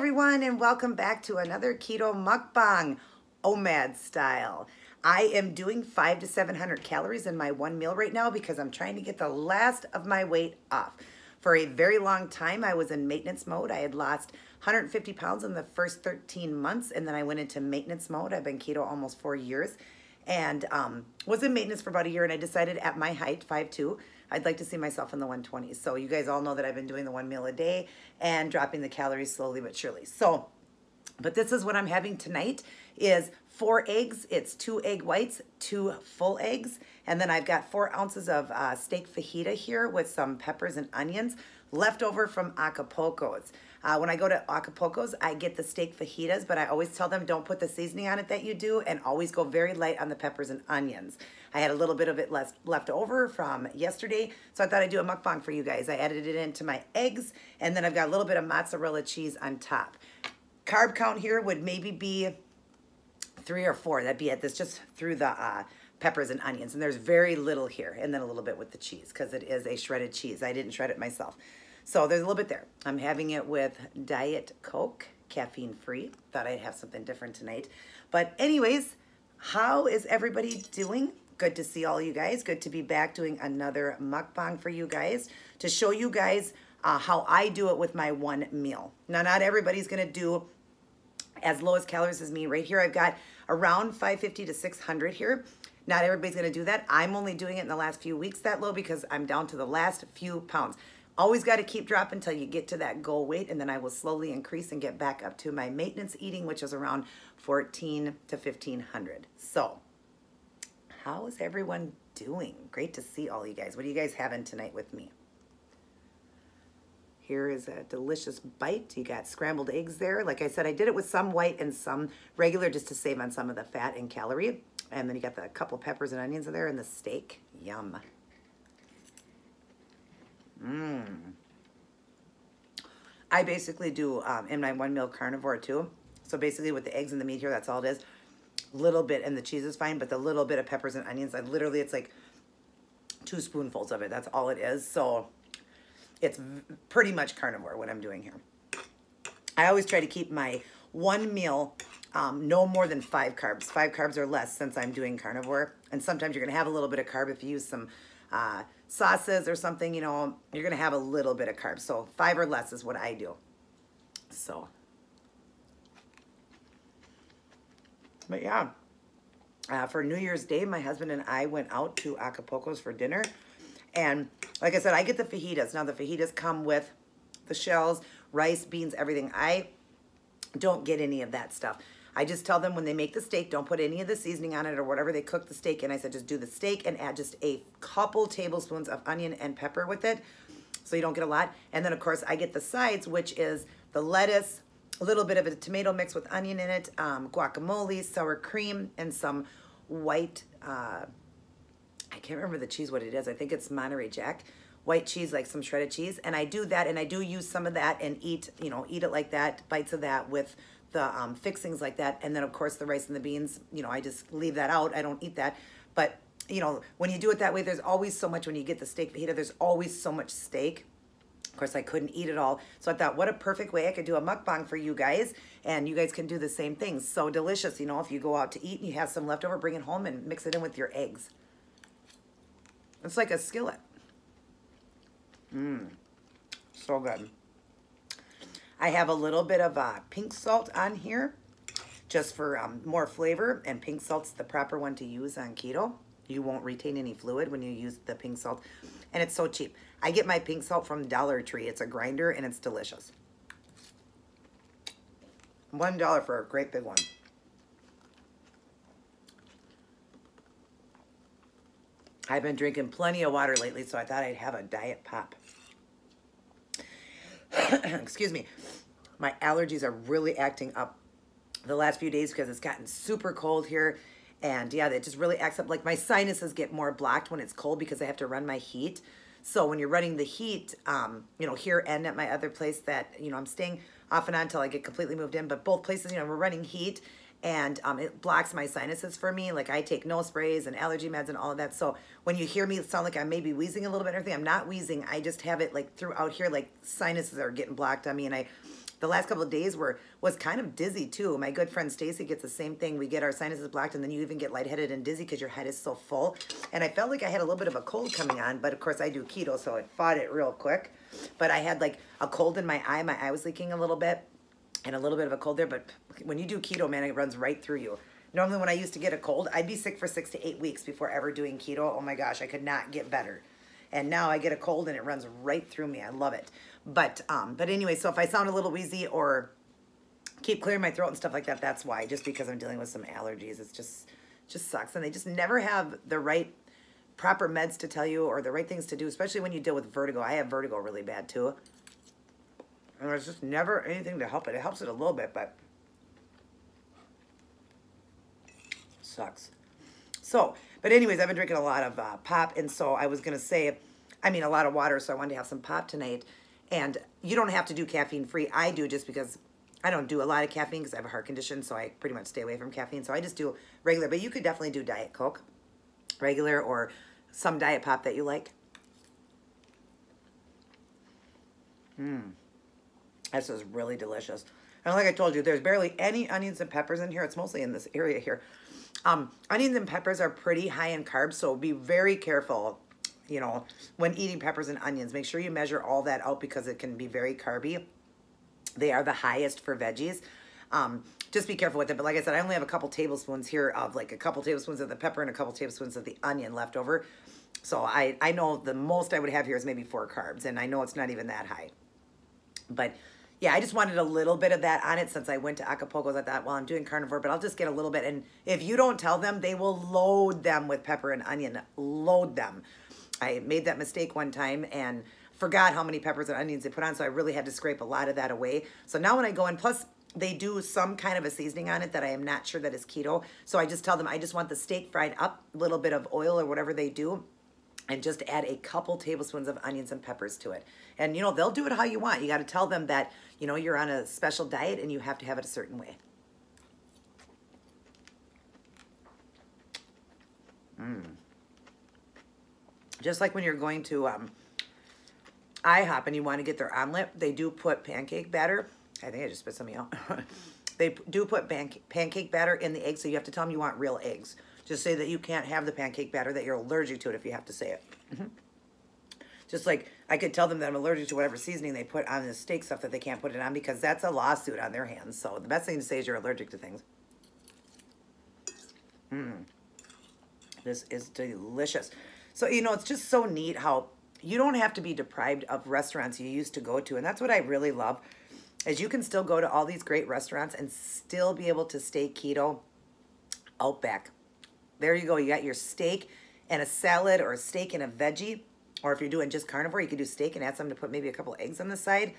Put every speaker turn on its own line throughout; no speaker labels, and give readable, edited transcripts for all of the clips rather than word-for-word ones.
everyone, and welcome back to another keto mukbang, OMAD style. I am doing 500 to 700 calories in my one meal right now because I'm trying to get the last of my weight off. For a very long time, I was in maintenance mode. I had lost 150 pounds in the first 13 months, and then I went into maintenance mode. I've been keto almost 4 years, and was in maintenance for about a year, and I decided at my height, 5'2", I'd like to see myself in the 120s. So you guys all know that I've been doing the one meal a day and dropping the calories slowly but surely. So, but this is what I'm having tonight is 4 eggs. It's 2 egg whites, 2 full eggs. And then I've got 4 ounces of steak fajita here with some peppers and onions left over from Acapulco's. When I go to Acapulco's, I get the steak fajitas, but I always tell them don't put the seasoning on it that you do and always go very light on the peppers and onions. I had a little bit of it left over from yesterday, so I thought I'd do a mukbang for you guys. I added it into my eggs, and then I've got a little bit of mozzarella cheese on top. Carb count here would maybe be 3 or 4. That'd be it. That's just through the peppers and onions, and there's very little here, and then a little bit with the cheese because it is a shredded cheese. I didn't shred it myself. So there's a little bit there. I'm having it with Diet Coke, caffeine free. Thought I'd have something different tonight. But anyways, how is everybody doing? Good to see all you guys. Good to be back doing another mukbang for you guys to show you guys how I do it with my one meal. Now, not everybody's gonna do as low as calories as me. Right here, I've got around 550 to 600 here. Not everybody's gonna do that. I'm only doing it in the last few weeks that low because I'm down to the last few pounds. Always got to keep dropping until you get to that goal weight, and then I will slowly increase and get back up to my maintenance eating, which is around 14 to 1500. So, how is everyone doing? Great to see all you guys. What are you guys having tonight with me? Here is a delicious bite. You got scrambled eggs there. Like I said, I did it with some white and some regular just to save on some of the fat and calorie. And then you got the couple peppers and onions in there and the steak. Yum. I basically do in my one meal carnivore too. So basically with the eggs and the meat here, that's all it is. Little bit, and the cheese is fine, but the little bit of peppers and onions, I literally, it's like 2 spoonfuls of it. That's all it is. So it's pretty much carnivore what I'm doing here. I always try to keep my one meal no more than 5 carbs. 5 carbs or less since I'm doing carnivore. And sometimes you're going to have a little bit of carb if you use some sauces or something, you know, you're going to have a little bit of carbs. So 5 or less is what I do. So, but yeah, for New Year's Day, my husband and I went out to Acapulco's for dinner. And like I said, I get the fajitas. Now the fajitas come with the shells, rice, beans, everything. I don't get any of that stuff. I just tell them when they make the steak, don't put any of the seasoning on it or whatever they cook the steak in. I said, just do the steak and add just a couple tablespoons of onion and pepper with it so you don't get a lot. And then, of course, I get the sides, which is the lettuce, a little bit of a tomato mix with onion in it, guacamole, sour cream, and some white, I can't remember the cheese, what it is. I think it's Monterey Jack. White cheese, like some shredded cheese. And I do that, and I do use some of that and eat, you know, eat it like that, bites of that with the fixings like that. And then of course the rice and the beans, you know, I just leave that out. I don't eat that. But you know, when you do it that way, there's always so much. When you get the steak fajita, there's always so much steak. Of course, I couldn't eat it all. So I thought, what a perfect way I could do a mukbang for you guys. And you guys can do the same thing. So delicious, you know, if you go out to eat and you have some leftover, bring it home and mix it in with your eggs. It's like a skillet. So good. I have a little bit of pink salt on here just for more flavor, and pink salt's the proper one to use on keto. You won't retain any fluid when you use the pink salt, and it's so cheap. I get my pink salt from Dollar Tree. It's a grinder, and it's delicious. $1 for a great big one. I've been drinking plenty of water lately, so I thought I'd have a diet pop. Excuse me. My allergies are really acting up the last few days because it's gotten super cold here. And yeah, it just really acts up. Like my sinuses get more blocked when it's cold because I have to run my heat. So when you're running the heat, you know, here and at my other place that, you know, I'm staying off and on until I get completely moved in. But both places, you know, we're running heat. And it blocks my sinuses for me. Like I take nose sprays and allergy meds and all of that. So when you hear me sound like I'm maybe wheezing a little bit or anything, I'm not wheezing. I just have it like throughout here, like sinuses are getting blocked on me. And I the last couple of days was kind of dizzy too. My good friend Stacy gets the same thing. We get our sinuses blocked, and then you even get lightheaded and dizzy because your head is so full. And I felt like I had a little bit of a cold coming on, but of course I do keto, so I fought it real quick. But I had like a cold in my eye. My eye was leaking a little bit and a little bit of a cold there. But when you do keto, man, it runs right through you. Normally when I used to get a cold, I'd be sick for 6 to 8 weeks before ever doing keto. Oh my gosh, I could not get better. And now I get a cold and it runs right through me. I love it. But anyway, so if I sound a little wheezy or keep clearing my throat and stuff like that, that's why. Just because I'm dealing with some allergies. It's just sucks. And they just never have the right proper meds to tell you or the right things to do, especially when you deal with vertigo. I have vertigo really bad too. And there's just never anything to help it. It helps it a little bit, but sucks. So, but anyways, I've been drinking a lot of pop, and so I was going to say, I mean, a lot of water, so I wanted to have some pop tonight. And you don't have to do caffeine-free. I do just because I don't do a lot of caffeine because I have a heart condition, so I pretty much stay away from caffeine. So I just do regular, but you could definitely do Diet Coke, regular, or some Diet Pop that you like. This is really delicious. And like I told you, there's barely any onions and peppers in here. It's mostly in this area here. Onions and peppers are pretty high in carbs, so be very careful, you know, when eating peppers and onions. Make sure you measure all that out because it can be very carby. They are the highest for veggies. Just be careful with it. But like I said, I only have a couple tablespoons here of like a couple tablespoons of the pepper and a couple tablespoons of the onion left over. So I know the most I would have here is maybe 4 carbs, and I know it's not even that high. But yeah, I just wanted a little bit of that on it since I went to Acapulco. I thought, well, I'm doing carnivore, but I'll just get a little bit. And if you don't tell them, they will load them with pepper and onion. Load them. I made that mistake one time and forgot how many peppers and onions they put on, so I really had to scrape a lot of that away. So now when I go in, plus they do some kind of a seasoning on it that I am not sure that is keto. So I just tell them I just want the steak fried up, a little bit of oil or whatever they do, and just add a couple tablespoons of onions and peppers to it. And, you know, they'll do it how you want. You got to tell them that, you know, you're on a special diet and you have to have it a certain way. Just like when you're going to IHOP and you want to get their omelet, they do put pancake batter. I think I just spit something out. They do put pancake batter in the eggs, so you have to tell them you want real eggs. Just say that you can't have the pancake batter, that you're allergic to it if you have to say it. Just like I could tell them that I'm allergic to whatever seasoning they put on the steak stuff that they can't put it on because that's a lawsuit on their hands. So the best thing to say is you're allergic to things. This is delicious. So, you know, it's just so neat how you don't have to be deprived of restaurants you used to go to. And that's what I really love, is you can still go to all these great restaurants and still be able to stay keto Outback. There you go. You got your steak and a salad, or a steak and a veggie. Or if you're doing just carnivore, you could do steak and add something to put maybe a couple eggs on the side.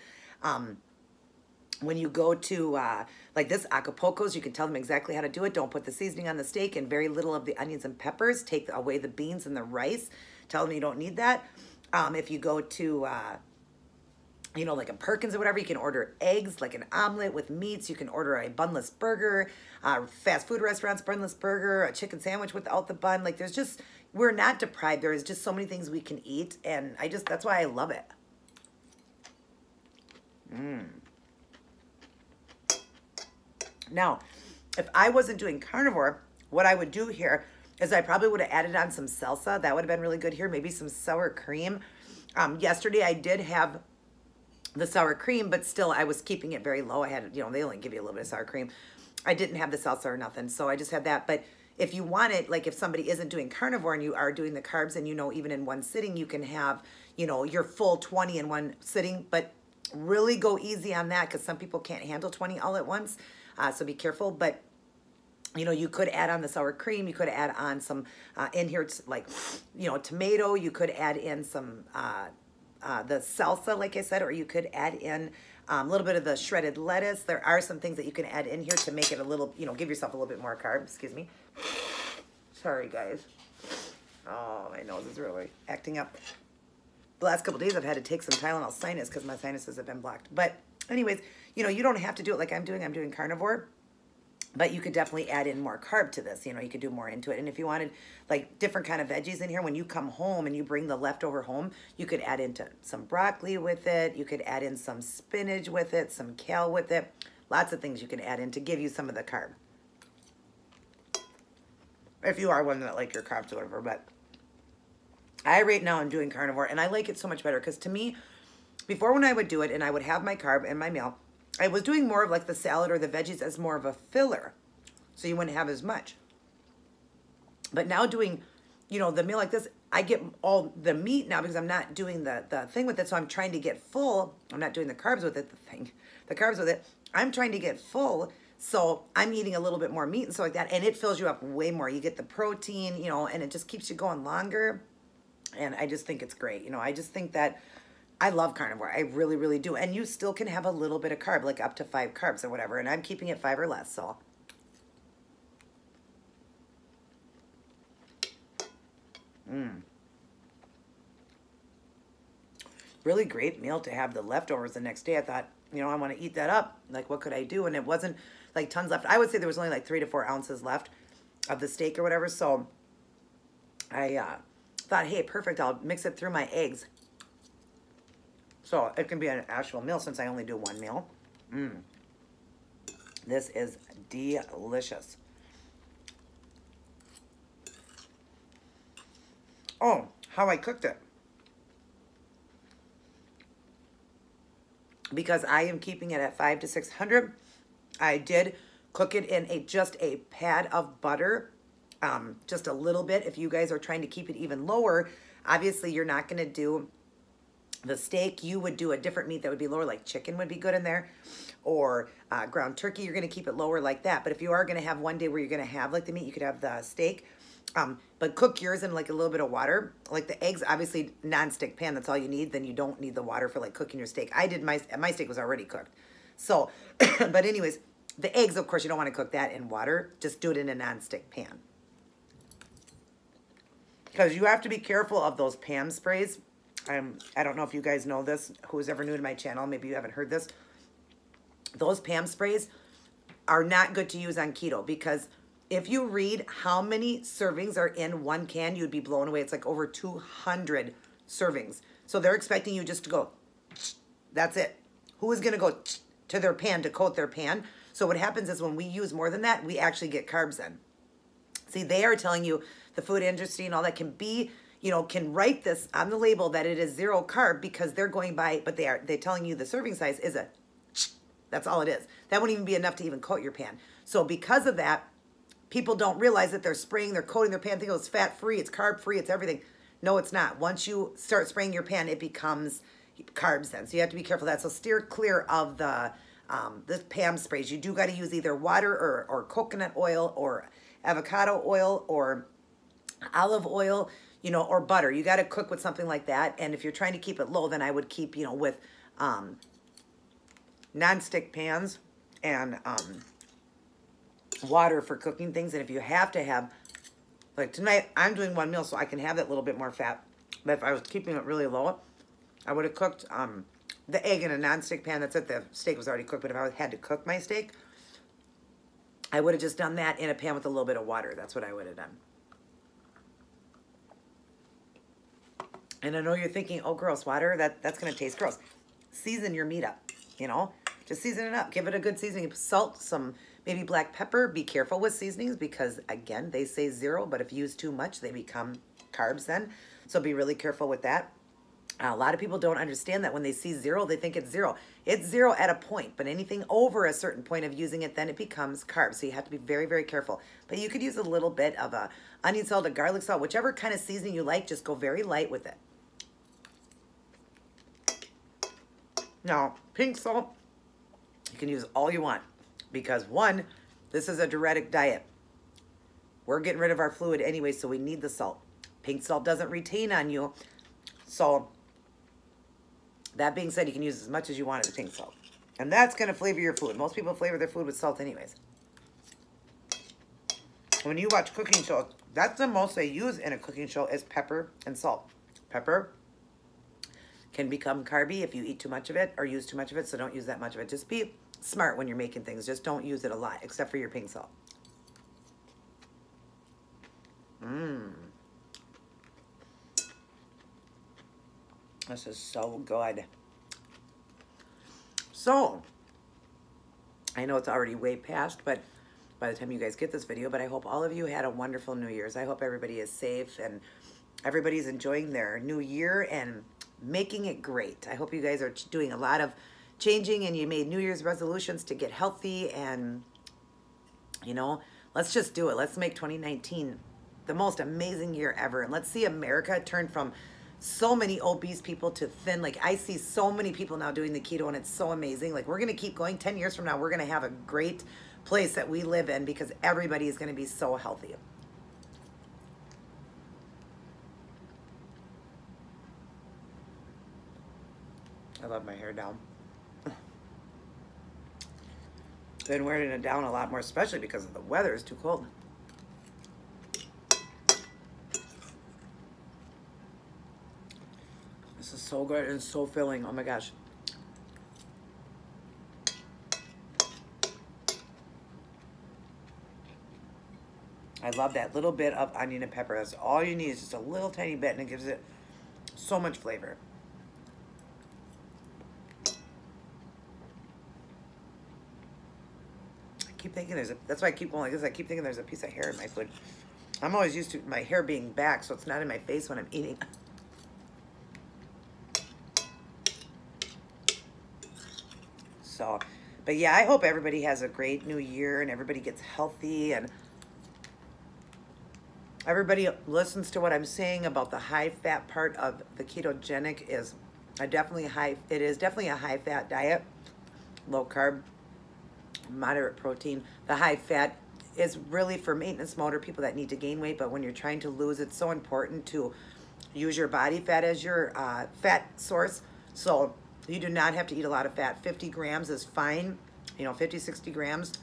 When you go to, like this, Acapulco's, you can tell them exactly how to do it. Don't put the seasoning on the steak and very little of the onions and peppers. Take away the beans and the rice. Tell them you don't need that. If you go to, you know, like a Perkins or whatever, you can order eggs, like an omelet with meats. You can order a bunless burger. Fast food restaurants, bunless burger, a chicken sandwich without the bun. Like there's just, we're not deprived. There is just so many things we can eat. And that's why I love it. Now, if I wasn't doing carnivore, what I would do here is I probably would have added on some salsa. That would have been really good here. Maybe some sour cream. Yesterday I did have the sour cream, but still I was keeping it very low. I had, you know, they only give you a little bit of sour cream. I didn't have the salsa or nothing, so I just had that. But if you want it, like if somebody isn't doing carnivore and you are doing the carbs, and you know, even in one sitting, you can have, you know, your full 20 in one sitting, but really go easy on that because some people can't handle 20 all at once. So be careful. But, you know, you could add on the sour cream. You could add on some in here, like, you know, tomato. You could add in some the salsa, like I said, or you could add in a little bit of the shredded lettuce. There are some things that you can add in here to make it a little, you know, give yourself a little bit more carb. Excuse me. Sorry, guys. Oh, my nose is really acting up. The last couple days I've had to take some Tylenol sinus because my sinuses have been blocked. But anyways, you know, you don't have to do it like I'm doing. I'm doing carnivore. But you could definitely add in more carb to this. You know, you could do more into it. And if you wanted like different kind of veggies in here, when you come home and you bring the leftover home, you could add into some broccoli with it. You could add in some spinach with it, some kale with it. Lots of things you can add in to give you some of the carb. If you are one that like your carbs or whatever. But I right now am doing carnivore, and I like it so much better because to me, before when I would do it and I would have my carb and my meal, I was doing more of like the salad or the veggies as more of a filler. So you wouldn't have as much. But now doing, you know, the meal like this, I get all the meat now because I'm not doing the thing with it. So I'm trying to get full. I'm not doing the carbs with it, the carbs with it. I'm trying to get full. So I'm eating a little bit more meat and stuff like that. And it fills you up way more. You get the protein, you know, and it just keeps you going longer. And I just think it's great. You know, I just think that I love carnivore. I really, really do. And you still can have a little bit of carb, like up to 5 carbs or whatever. And I'm keeping it 5 or less, so. Really great meal to have the leftovers the next day. I thought, you know, I want to eat that up. Like, what could I do? And it wasn't like tons left. I would say there was only like 3 to 4 ounces left of the steak or whatever. So I thought, hey, perfect. I'll mix it through my eggs. So it can be an actual meal since I only do one meal. This is delicious. Oh, how I cooked it. Because I am keeping it at 500 to 600. I did cook it in just a pad of butter, just a little bit. If you guys are trying to keep it even lower, obviously you're not going to do the steak. You would do a different meat that would be lower, like chicken would be good in there, or ground turkey. You're going to keep it lower like that. But if you are going to have one day where you're going to have like the meat, you could have the steak. But cook yours in like a little bit of water. Like the eggs, obviously non-stick pan, that's all you need. Then you don't need the water for like cooking your steak. I did my steak was already cooked. So, but anyways, the eggs, of course, you don't want to cook that in water. Just do it in a non-stick pan. Because you have to be careful of those Pam sprays. I don't know if you guys know this, who's ever new to my channel, maybe you haven't heard this. Those Pam sprays are not good to use on keto because if you read how many servings are in one can, you'd be blown away. It's like over 200 servings. So they're expecting you just to go, that's it. Who is going to go to their pan to coat their pan? So what happens is when we use more than that, we actually get carbs in. See, they are telling you, the food industry and all that can be, you know, can write this on the label that it is 0 carb because they're going by, but they're telling you the serving size is that's all it is. That wouldn't even be enough to even coat your pan. So because of that, people don't realize that they're spraying, they're coating their pan, think, oh, it's fat-free, it's carb-free, it's everything. No, it's not. Once you start spraying your pan, it becomes carbs then. So you have to be careful of that. So steer clear of the Pam sprays. You do got to use either water or coconut oil or avocado oil or olive oil, you know, or butter. You got to cook with something like that. And if you're trying to keep it low, then I would keep, you know, with non-stick pans and water for cooking things. And if you have to have, like tonight, I'm doing one meal so I can have that little bit more fat. But if I was keeping it really low, I would have cooked the egg in a non-stick pan. That's it. The steak was already cooked. But if I had to cook my steak, I would have just done that in a pan with a little bit of water. That's what I would have done. And I know you're thinking, oh, gross, water, that's going to taste gross. Season your meat up, you know. Just season it up. Give it a good seasoning. Salt, some maybe black pepper. Be careful with seasonings because, again, they say 0, but if you use too much, they become carbs then. So be really careful with that. A lot of people don't understand that when they see 0, they think it's 0. It's 0 at a point, but anything over a certain point of using it, then it becomes carbs. So you have to be very, very careful. But you could use a little bit of a onion salt, a garlic salt, whichever kind of seasoning you like, just go very light with it. Now, pink salt, you can use all you want because, one, this is a diuretic diet. We're getting rid of our fluid anyway, so we need the salt. Pink salt doesn't retain on you. So, that being said, you can use as much as you want of the pink salt. And that's going to flavor your food. Most people flavor their food with salt anyways. When you watch cooking shows, that's the most they use in a cooking show is pepper and salt. Pepper can become carby if you eat too much of it or use too much of it, so don't use that much of it. Just be smart when you're making things. Just don't use it a lot, except for your pink salt. This is so good. So, I know it's already way past, but by the time you guys get this video, but I hope all of you had a wonderful New Year's. I hope everybody is safe and everybody's enjoying their new year and making it great. I hope you guys are doing a lot of changing and you made New Year's resolutions to get healthy, and you know, let's just do it. Let's make 2019 the most amazing year ever, and let's see America turn from so many obese people to thin. Like, I see so many people now doing the keto, and it's so amazing. Like, we're gonna keep going. 10 years from now, we're gonna have a great place that we live in because everybody is gonna be so healthy. I love my hair down. Been wearing it down a lot more, especially because the weather is too cold. This is so good and so filling. Oh my gosh. I love that little bit of onion and pepper. That's all you need, is just a little tiny bit, and it gives it so much flavor. I keep thinking that's why I keep going like this. I keep thinking there's a piece of hair in my food. I'm always used to my hair being back, so it's not in my face when I'm eating. So, but yeah, I hope everybody has a great new year and everybody gets healthy and everybody listens to what I'm saying about the high fat part of the ketogenic. It is definitely a high fat diet, low carb, moderate protein. The high fat is really for maintenance mode or people that need to gain weight, but when you're trying to lose, it's so important to use your body fat as your fat source. So you do not have to eat a lot of fat. 50 grams is fine, you know, 50, 60 grams.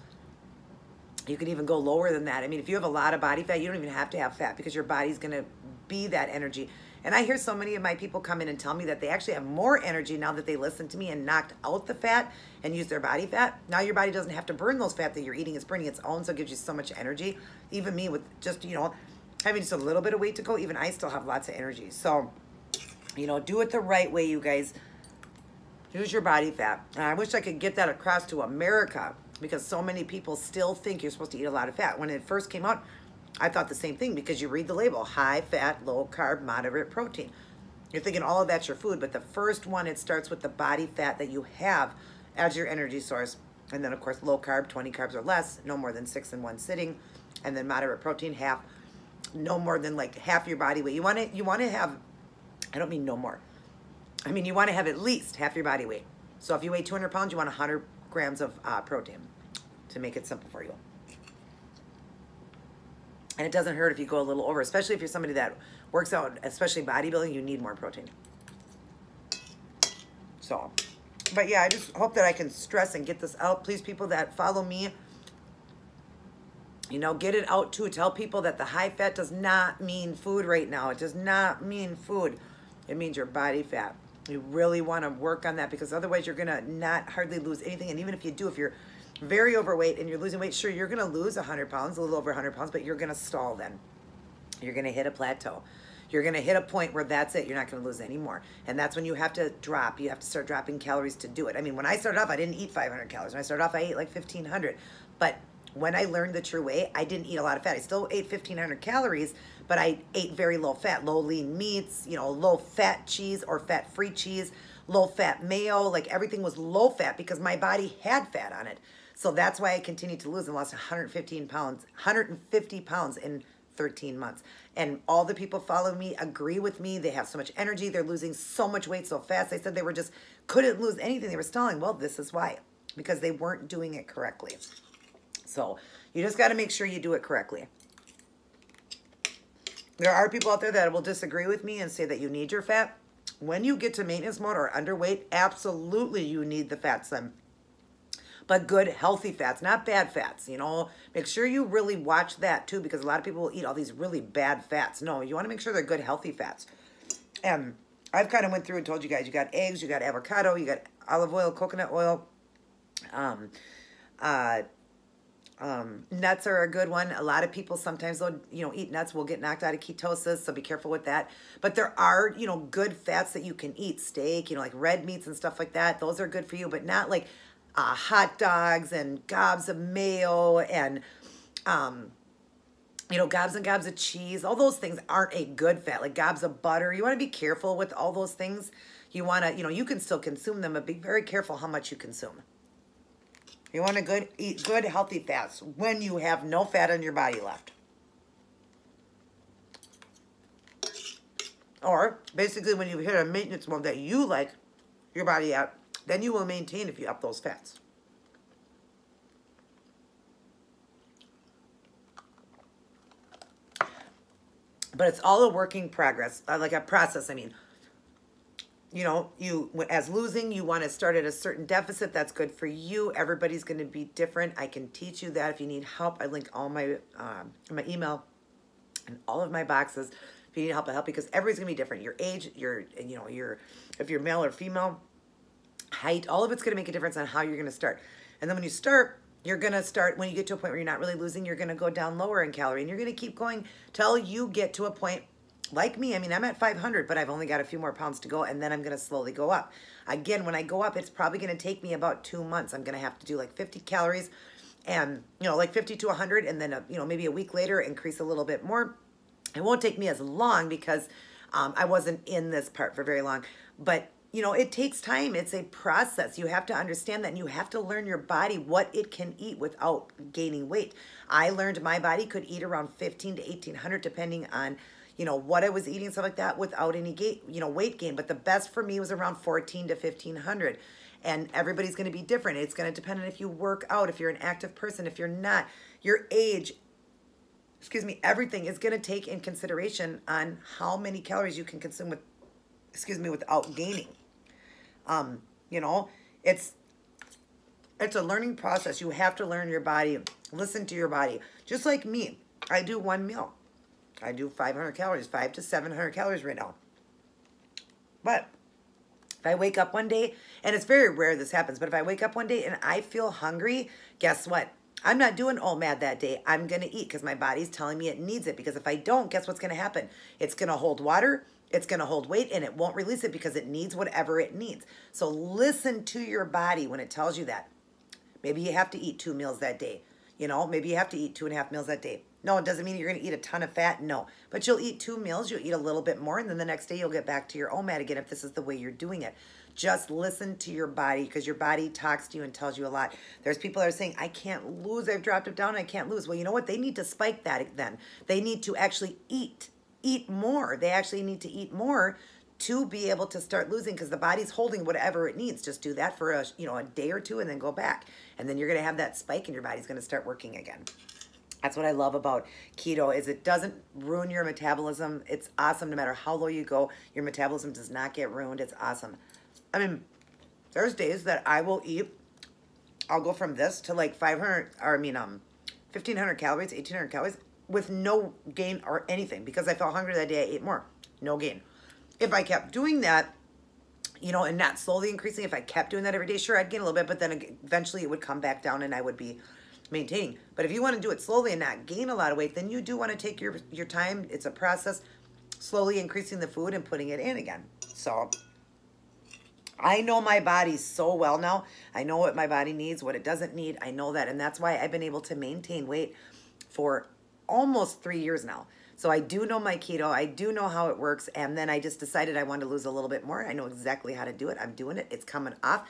You can even go lower than that. I mean, if you have a lot of body fat, you don't even have to have fat because your body's gonna be that energy. And I hear so many of my people come in and tell me that they actually have more energy now that they listened to me and knocked out the fat and used their body fat. Now your body doesn't have to burn those fat that you're eating. It's burning its own, so it gives you so much energy. Even me with just, you know, having just a little bit of weight to go, even I still have lots of energy. So, you know, do it the right way, you guys. Use your body fat. And I wish I could get that across to America because so many people still think you're supposed to eat a lot of fat. When it first came out, I thought the same thing because you read the label, high fat, low carb, moderate protein. You're thinking all of that's your food, but the first one, it starts with the body fat that you have as your energy source. And then of course, low carb, 20 carbs or less, no more than 6 in one sitting. And then moderate protein, half, no more than like half your body weight. You want to have, I don't mean no more. I mean, you want to have at least half your body weight. So if you weigh 200 pounds, you want 100 grams of protein to make it simple for you. And it doesn't hurt if you go a little over, especially if you're somebody that works out, especially bodybuilding, you need more protein. So, but yeah, I just hope that I can stress and get this out. Please, people that follow me, you know, get it out too. Tell people that the high fat does not mean food right now. It does not mean food. It means your body fat. You really want to work on that because otherwise you're going to not hardly lose anything. And even if you do, if you're very overweight and you're losing weight, sure, you're going to lose 100 pounds, a little over 100 pounds, but you're going to stall then. You're going to hit a plateau. You're going to hit a point where that's it. You're not going to lose any more. And that's when you have to drop. You have to start dropping calories to do it. I mean, when I started off, I didn't eat 500 calories. When I started off, I ate like 1,500. But when I learned the true way, I didn't eat a lot of fat. I still ate 1,500 calories, but I ate very low fat, low lean meats, you know, low fat cheese or fat-free cheese, low fat mayo. Like everything was low fat because my body had fat on it. So that's why I continued to lose and lost 150 pounds in 13 months. And all the people follow me agree with me. They have so much energy. They're losing so much weight so fast. They said they were just couldn't lose anything. They were stalling. Well, this is why, because they weren't doing it correctly. So you just got to make sure you do it correctly. There are people out there that will disagree with me and say that you need your fat. When you get to maintenance mode or underweight, absolutely you need the fats then. But good, healthy fats, not bad fats, you know. Make sure you really watch that too because a lot of people will eat all these really bad fats. No, you want to make sure they're good, healthy fats. And I've kind of went through and told you guys, you got eggs, you got avocado, you got olive oil, coconut oil, Uh, Nuts are a good one. A lot of people sometimes they'll, eat nuts will get knocked out of ketosis, so be careful with that. But there are, good fats that you can eat. Steak, like red meats and stuff like that. Those are good for you, but not like hot dogs and gobs of mayo and, gobs and gobs of cheese. All those things aren't a good fat, like gobs of butter. You want to be careful with all those things. You want to, you can still consume them, but be very careful how much you consume. You want to eat good, healthy fats when you have no fat in your body left. Or basically when you hit a maintenance mode that you like your body at, then you will maintain if you up those fats. But it's all a working progress, like a process, I mean. As losing, you want to start at a certain deficit. That's good for you. Everybody's going to be different. I can teach you that if you need help. I link all my email and all of my boxes. If you need help, I help you because everybody's going to be different. Your age, if you're male or female, height, all of it's going to make a difference on how you're going to start. And then when you start, you're going to start, when you get to a point where you're not really losing, you're going to go down lower in calorie. And you're going to keep going till you get to a point like me. I mean, I'm at 500, but I've only got a few more pounds to go, and then I'm going to slowly go up. Again, when I go up, it's probably going to take me about 2 months. I'm going to have to do like 50 calories and, like 50 to 100, and then, maybe a week later, increase a little bit more. It won't take me as long because I wasn't in this part for very long. But, it takes time. It's a process. You have to understand that, and you have to learn your body what it can eat without gaining weight. I learned my body could eat around 15 to 1,800 depending on what I was eating, stuff like that, without any weight gain. But the best for me was around 1,400 to 1,500. And everybody's going to be different. It's going to depend on if you work out, if you're an active person, if you're not, your age, everything is going to take in consideration on how many calories you can consume without gaining. It's a learning process. You have to learn your body, listen to your body. Just like me, I do one meal. I do 500 calories, 500 to 700 calories right now. But if I wake up one day, and it's very rare this happens, but if I wake up one day and I feel hungry, guess what? I'm not doing OMAD that day. I'm going to eat because my body's telling me it needs it. Because if I don't, guess what's going to happen? It's going to hold water, it's going to hold weight, and it won't release it because it needs whatever it needs. So listen to your body when it tells you that. Maybe you have to eat 2 meals that day. Maybe you have to eat 2.5 meals that day. No, it doesn't mean you're going to eat a ton of fat. No. But you'll eat 2 meals. You'll eat a little bit more. And then the next day you'll get back to your OMAD again if this is the way you're doing it. Just listen to your body because your body talks to you and tells you a lot. There's people that are saying, I can't lose. I've dropped it down. I can't lose. Well, you know what? They need to spike that then. They need to actually eat more. They actually need to eat more to be able to start losing because the body's holding whatever it needs. Just do that for a day or two and then go back. And then you're going to have that spike and your body's going to start working again. That's what I love about keto is it doesn't ruin your metabolism. It's awesome. No matter how low you go, your metabolism does not get ruined. It's awesome. I mean, there's days that I will eat, I'll go from this to like 1,500 calories, 1,800 calories with no gain or anything because I felt hungry that day. I ate more. No gain. If I kept doing that, and not slowly increasing, if I kept doing that every day, sure, I'd gain a little bit, but then eventually it would come back down and I would be maintaining. But if you want to do it slowly and not gain a lot of weight, then you do want to take your time. It's a process, slowly increasing the food and putting it in again. So I know my body so well now. I know what my body needs, what it doesn't need. I know that. And that's why I've been able to maintain weight for almost 3 years now. So I do know my keto. I do know how it works. And then I just decided I wanted to lose a little bit more. I know exactly how to do it. I'm doing it. It's coming off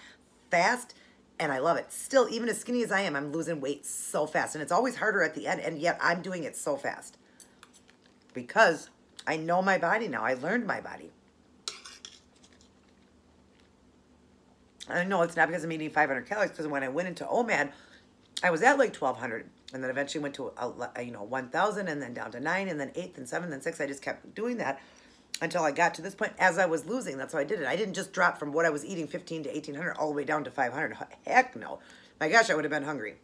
fast. And I love it. Still, even as skinny as I am, I'm losing weight so fast. And it's always harder at the end. And yet I'm doing it so fast. Because I know my body now. I learned my body. I know it's not because I'm eating 500 calories. Because when I went into OMAD, I was at like 1,200. And then eventually went to 1,000 and then down to 9 and then 8 and 7 and 6. I just kept doing that until I got to this point as I was losing. That's how I did it. I didn't just drop from what I was eating 1,500 to 1,800 all the way down to 500. Heck no. My gosh, I would have been hungry.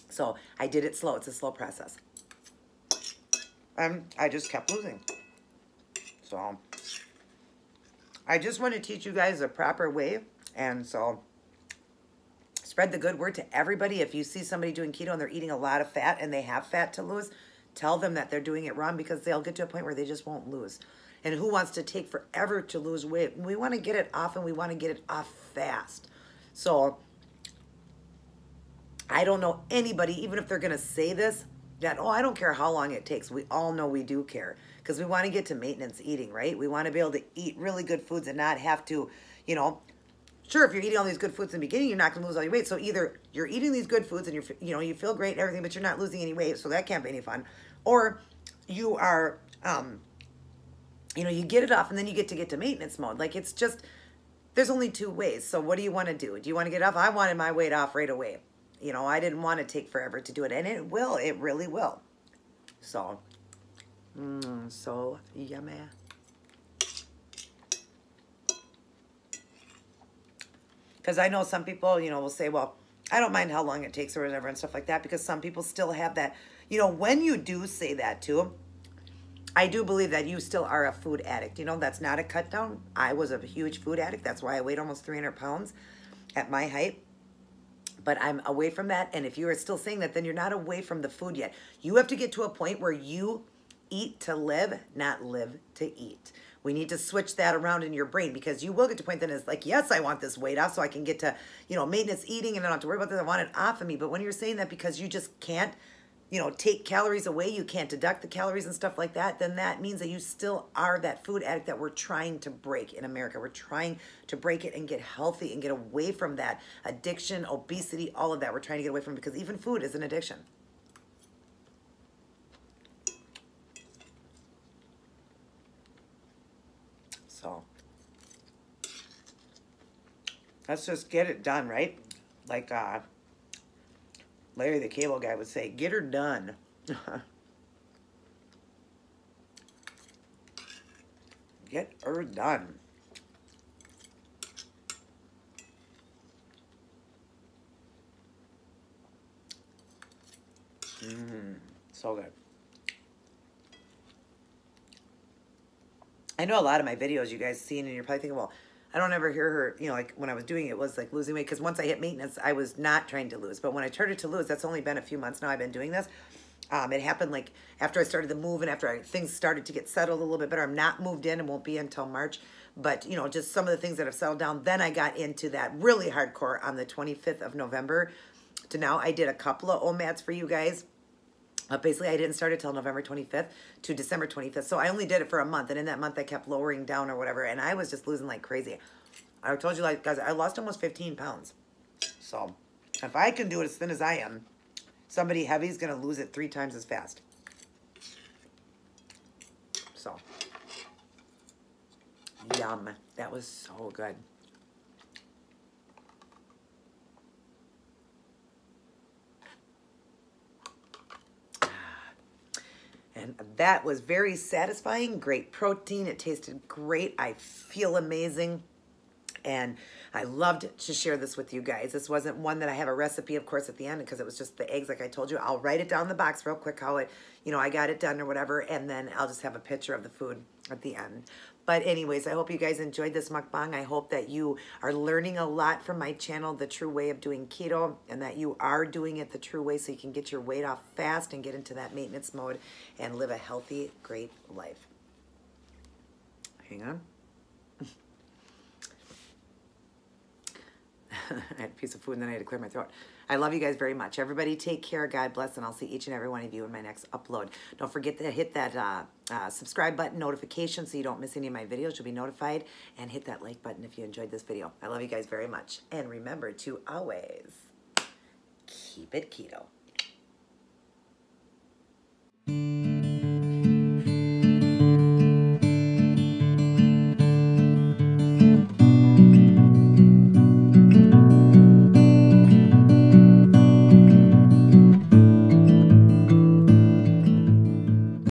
So I did it slow. It's a slow process. And I just kept losing. So I just want to teach you guys the proper way. And so Spread the good word to everybody. If you see somebody doing keto and they're eating a lot of fat and they have fat to lose, tell them that they're doing it wrong, because they'll get to a point where they just won't lose. And who wants to take forever to lose weight? We want to get it off, and we want to get it off fast. So I don't know anybody, even if they're going to say this, that, oh, I don't care how long it takes. We all know we do care, because we want to get to maintenance eating, right? We want to be able to eat really good foods and not have to, you know, sure, if you're eating all these good foods in the beginning, you're not going to lose all your weight. So either you're eating these good foods and you feel great and everything, but you're not losing any weight, so that can't be any fun. Or you are, you get it off and then you get to maintenance mode. Like, it's just, there's only two ways. So what do you want to do? Do you want to get off? I wanted my weight off right away. I didn't want to take forever to do it, and it will. It really will. So, so yummy. Because I know some people, will say, well, I don't mind how long it takes or whatever and stuff like that, because some people still have that. When you do say that too, I do believe that you still are a food addict. That's not a cut down. I was a huge food addict. That's why I weighed almost 300 pounds at my height. But I'm away from that. And if you are still saying that, then you're not away from the food yet. You have to get to a point where you eat to live, not live to eat. We need to switch that around in your brain, because you will get to a point that is like, yes, I want this weight off so I can get to, maintenance eating and I don't have to worry about this. I want it off of me. But when you're saying that because you just can't, take calories away, you can't deduct the calories and stuff like that, then that means that you still are that food addict that we're trying to break in America. We're trying to break it and get healthy and get away from that addiction, obesity, all of that. We're trying to get away from it, because even food is an addiction. So let's just get it done, right? Like Larry the Cable Guy would say, get her done. Get her done. So good. I know a lot of my videos you guys seen, and you're probably thinking, well, I don't ever hear her, like when I was doing it was like losing weight, because once I hit maintenance, I was not trying to lose. But when I started to lose, that's only been a few months now I've been doing this. It happened like after I started to move and after things started to get settled a little bit better. I'm not moved in and won't be until March. But, just some of the things that have settled down. Then I got into that really hardcore on the 25th of November to now. I did a couple of OMADs for you guys. Basically, I didn't start it till November 25th to December 25th. So I only did it for a month. And in that month, I kept lowering down or whatever. And I was just losing like crazy. I told you, like, guys, I lost almost 15 pounds. So if I can do it as thin as I am, somebody heavy is going to lose it 3 times as fast. So, yum. That was so good. And that was very satisfying. Great protein. It tasted great. I feel amazing. And I loved to share this with you guys. This wasn't one that I have a recipe, of course, at the end, because it was just the eggs, like I told you. I'll write it down in the box real quick how it, I got it done or whatever, and then I'll just have a picture of the food at the end. But anyways, I hope you guys enjoyed this mukbang. I hope that you are learning a lot from my channel, the true way of doing keto, and that you are doing it the true way so you can get your weight off fast and get into that maintenance mode and live a healthy, great life. Hang on. I had a piece of food and then I had to clear my throat. I love you guys very much. Everybody take care. God bless. And I'll see each and every one of you in my next upload. Don't forget to hit that subscribe button notification so you don't miss any of my videos. You'll be notified. And hit that like button if you enjoyed this video. I love you guys very much. And remember to always keep it keto.